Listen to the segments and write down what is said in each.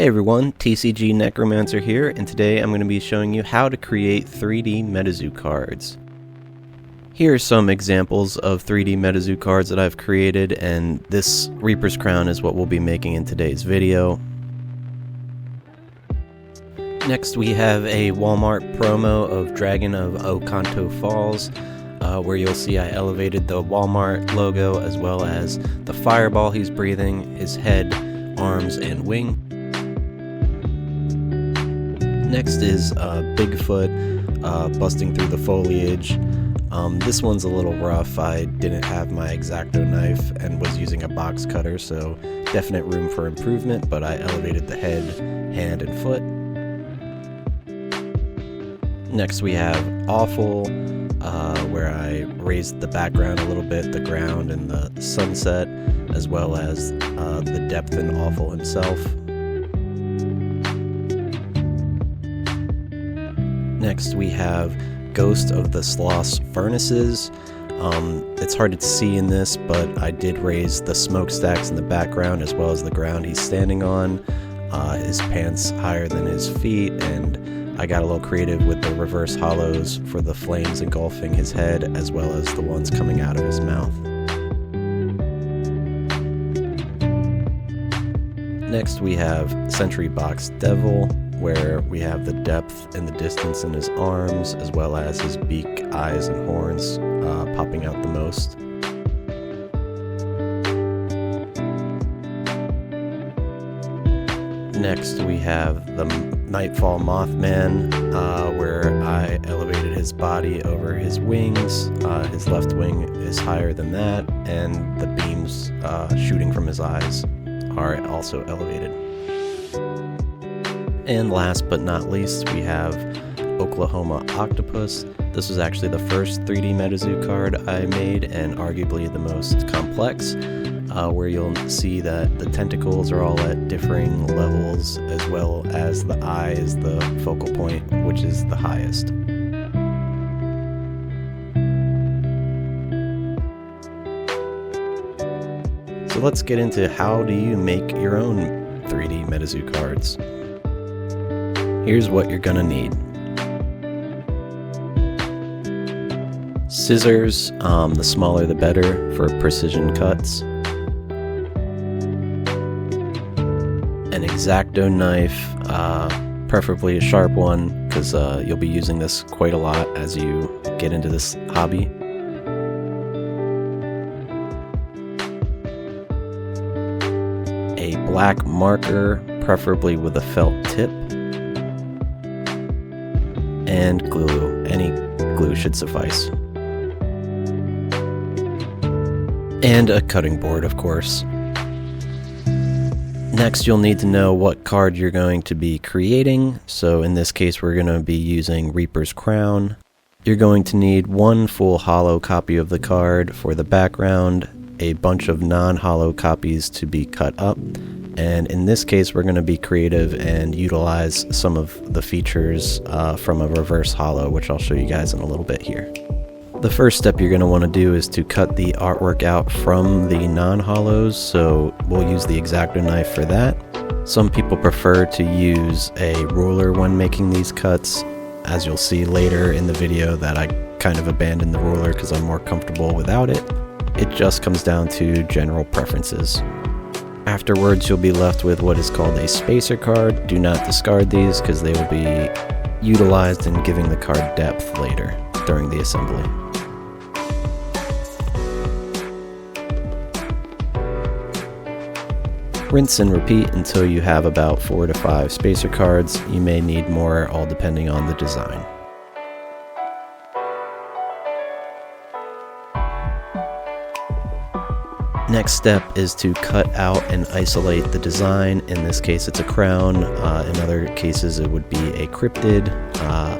Hey everyone, TCG Necromancer here, and today I'm going to be showing you how to create 3D MetaZoo cards. Here are some examples of 3D MetaZoo cards that I've created, and this Reaper's Crown is what we'll be making in today's video. Next we have a Walmart promo of Dragon of Okanto Falls, where you'll see I elevated the Walmart logo as well as the fireball he's breathing, his head, arms, and wing. Next is Bigfoot busting through the foliage. This one's a little rough. I didn't have my X-Acto knife and was using a box cutter, so definite room for improvement, but I elevated the head, hand, and foot. Next we have Awful, where I raised the background a little bit, the ground and the sunset, as well as the depth in Awful himself. Next we have Ghost of the Sloth's Furnaces. It's hard to see in this, but I did raise the smokestacks in the background as well as the ground he's standing on. His pants higher than his feet, and I got a little creative with the reverse hollows for the flames engulfing his head as well as the ones coming out of his mouth. Next we have Sentry Box Devil, where we have the depth and the distance in his arms, as well as his beak, eyes, and horns popping out the most. Next we have the Nightfall Mothman, where I elevated his body over his wings. His left wing is higher than that, and the beams shooting from his eyes are also elevated. And last but not least, we have Oklahoma Octopus. This was actually the first 3D MetaZoo card I made, and arguably the most complex, where you'll see that the tentacles are all at differing levels, as well as the eye is the focal point, which is the highest. So let's get into how do you make your own 3D MetaZoo cards. Here's what you're gonna need. Scissors, the smaller the better for precision cuts. An X-Acto knife, preferably a sharp one, because you'll be using this quite a lot as you get into this hobby. A black marker, preferably with a felt tip. And glue. Any glue should suffice. And a cutting board, of course. Next, you'll need to know what card you're going to be creating. So in this case, we're going to be using Reaper's Crown. You're going to need one full hollow copy of the card for the background, a bunch of non-hollow copies to be cut up. And in this case, we're going to be creative and utilize some of the features from a reverse hollow, which I'll show you guys in a little bit here. The first step you're going to want to do is to cut the artwork out from the non-hollows, so we'll use the X-Acto knife for that. Some people prefer to use a ruler when making these cuts. As you'll see later in the video that I kind of abandoned the ruler because I'm more comfortable without it. It just comes down to general preferences. Afterwards, you'll be left with what is called a spacer card. Do not discard these because they will be utilized in giving the card depth later during the assembly. Rinse and repeat until you have about 4 to 5 spacer cards. You may need more, all depending on the design. Next step is to cut out and isolate the design. In this case it's a crown, in other cases it would be a cryptid.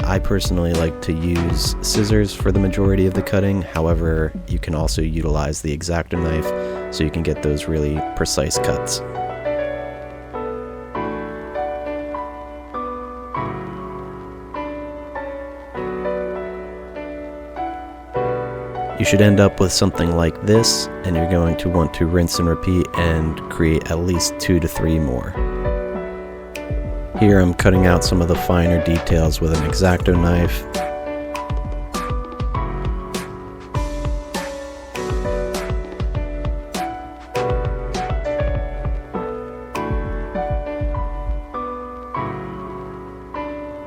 I personally like to use scissors for the majority of the cutting, however you can also utilize the X-Acto knife so you can get those really precise cuts. You should end up with something like this, and you're going to want to rinse and repeat and create at least 2 to 3 more. Here I'm cutting out some of the finer details with an X-Acto knife.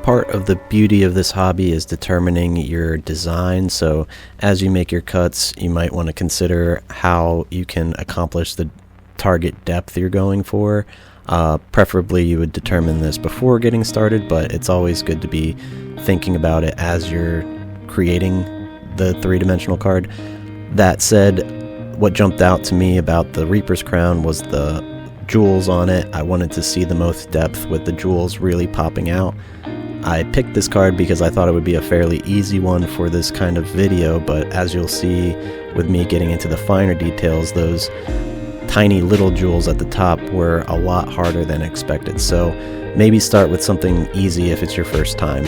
Part of the beauty of this hobby is determining your design, so as you make your cuts, you might want to consider how you can accomplish the target depth you're going for. Preferably you would determine this before getting started, but it's always good to be thinking about it as you're creating the three-dimensional card. That said, what jumped out to me about the Reaper's Crown was the jewels on it. I wanted to see the most depth with the jewels really popping out. I picked this card because I thought it would be a fairly easy one for this kind of video, but as you'll see with me getting into the finer details, those tiny little jewels at the top were a lot harder than expected, so maybe start with something easy if it's your first time.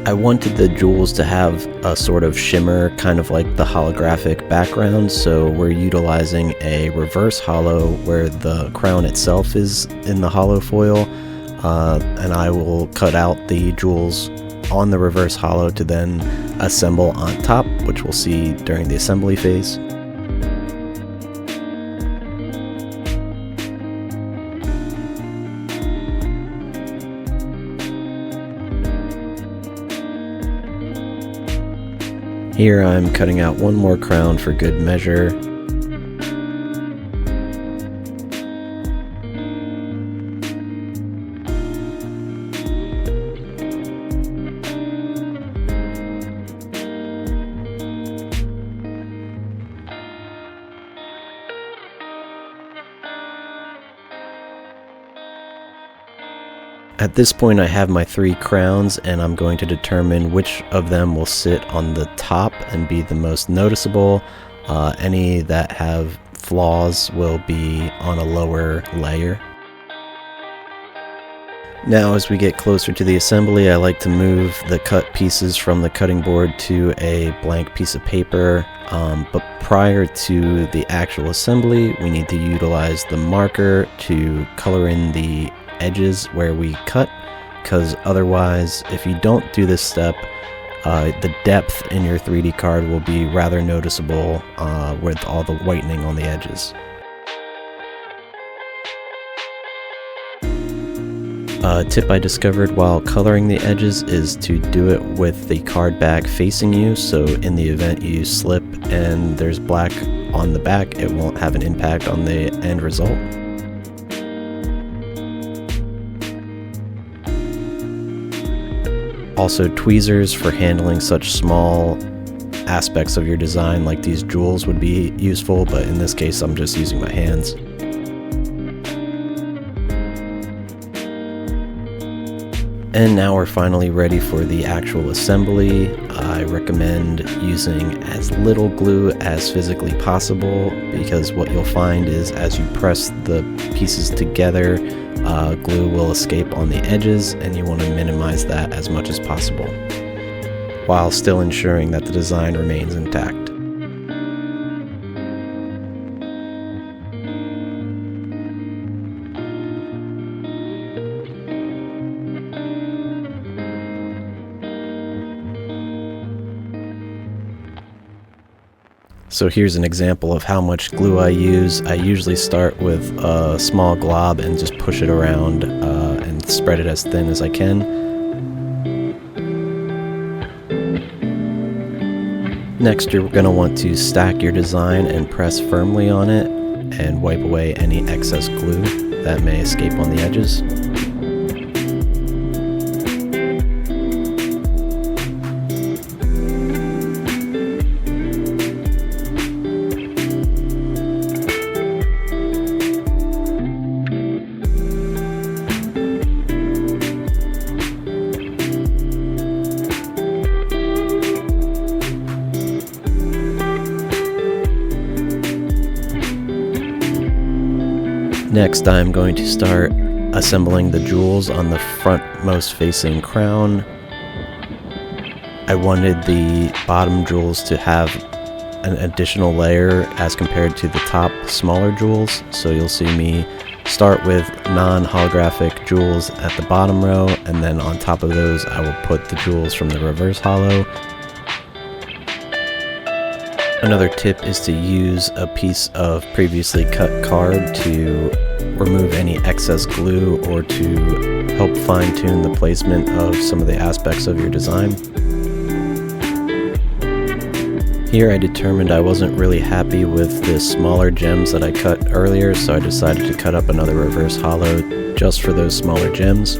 I wanted the jewels to have a sort of shimmer, kind of like the holographic background, so we're utilizing a reverse holo where the crown itself is in the holo foil. And I will cut out the jewels on the reverse holo to then assemble on top, which we'll see during the assembly phase. Here I'm cutting out one more crown for good measure. At this point I have my three crowns, and I'm going to determine which of them will sit on the top and be the most noticeable. Any that have flaws will be on a lower layer. Now as we get closer to the assembly, I like to move the cut pieces from the cutting board to a blank piece of paper, but prior to the actual assembly we need to utilize the marker to color in the edges where we cut, because otherwise if you don't do this step, the depth in your 3D card will be rather noticeable with all the whitening on the edges. A tip I discovered while coloring the edges is to do it with the card back facing you, so in the event you slip and there's black on the back, it won't have an impact on the end result. Also, tweezers for handling such small aspects of your design like these jewels would be useful, but in this case I'm just using my hands. And now we're finally ready for the actual assembly. I recommend using as little glue as physically possible, because what you'll find is as you press the pieces together, glue will escape on the edges, and you want to minimize that as much as possible, while still ensuring that the design remains intact. So here's an example of how much glue I use. I usually start with a small glob and just push it around and spread it as thin as I can. Next, you're going to want to stack your design and press firmly on it and wipe away any excess glue that may escape on the edges. Next, I'm going to start assembling the jewels on the frontmost facing crown. I wanted the bottom jewels to have an additional layer as compared to the top smaller jewels, so you'll see me start with non-holographic jewels at the bottom row, and then on top of those I will put the jewels from the reverse holo. Another tip is to use a piece of previously cut card to remove any excess glue or to help fine-tune the placement of some of the aspects of your design. Here I determined I wasn't really happy with the smaller gems that I cut earlier, so I decided to cut up another reverse holo just for those smaller gems.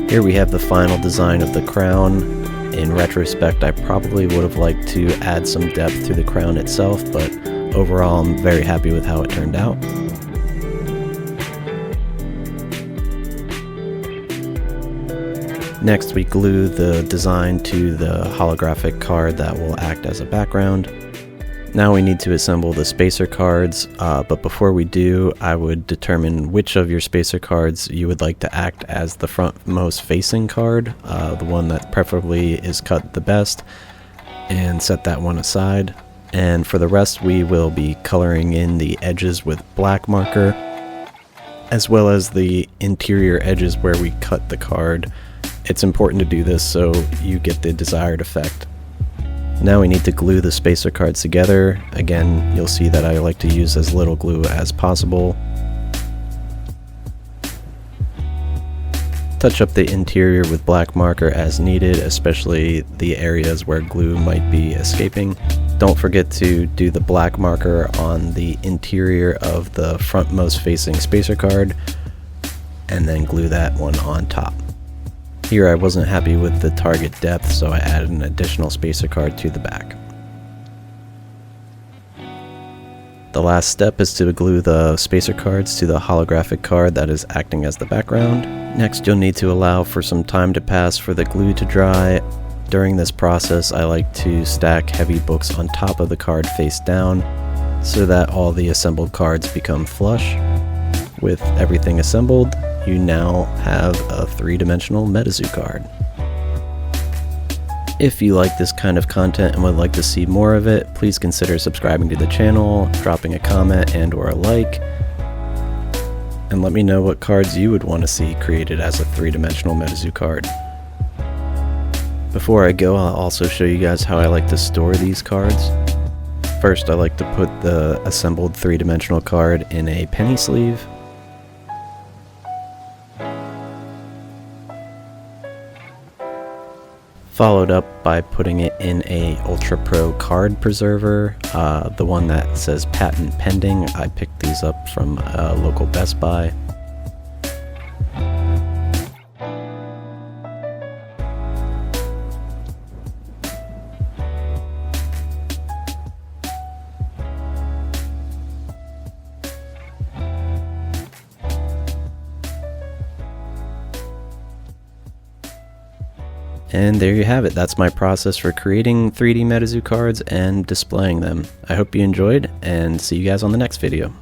Here we have the final design of the crown. In retrospect, I probably would have liked to add some depth to the crown itself, but overall I'm very happy with how it turned out. Next we glue the design to the holographic card that will act as a background. Now we need to assemble the spacer cards, but before we do, I would determine which of your spacer cards you would like to act as the frontmost facing card, the one that preferably is cut the best, and set that one aside. And for the rest, we will be coloring in the edges with black marker, as well as the interior edges where we cut the card. It's important to do this so you get the desired effect. Now we need to glue the spacer cards together. Again, you'll see that I like to use as little glue as possible. Touch up the interior with black marker as needed, especially the areas where glue might be escaping. Don't forget to do the black marker on the interior of the frontmost facing spacer card, and then glue that one on top. Here I wasn't happy with the target depth, so I added an additional spacer card to the back. The last step is to glue the spacer cards to the holographic card that is acting as the background. Next, you'll need to allow for some time to pass for the glue to dry. During this process, I like to stack heavy books on top of the card face down so that all the assembled cards become flush. With everything assembled, you now have a three-dimensional MetaZoo card. If you like this kind of content and would like to see more of it, please consider subscribing to the channel, dropping a comment and/or a like, and let me know what cards you would want to see created as a three-dimensional MetaZoo card. Before I go, I'll also show you guys how I like to store these cards. First, I like to put the assembled three-dimensional card in a penny sleeve. Followed up by putting it in a Ultra Pro card preserver, the one that says patent pending. I picked these up from a local Best Buy. And there you have it. That's my process for creating 3D MetaZoo cards and displaying them. I hope you enjoyed, and see you guys on the next video.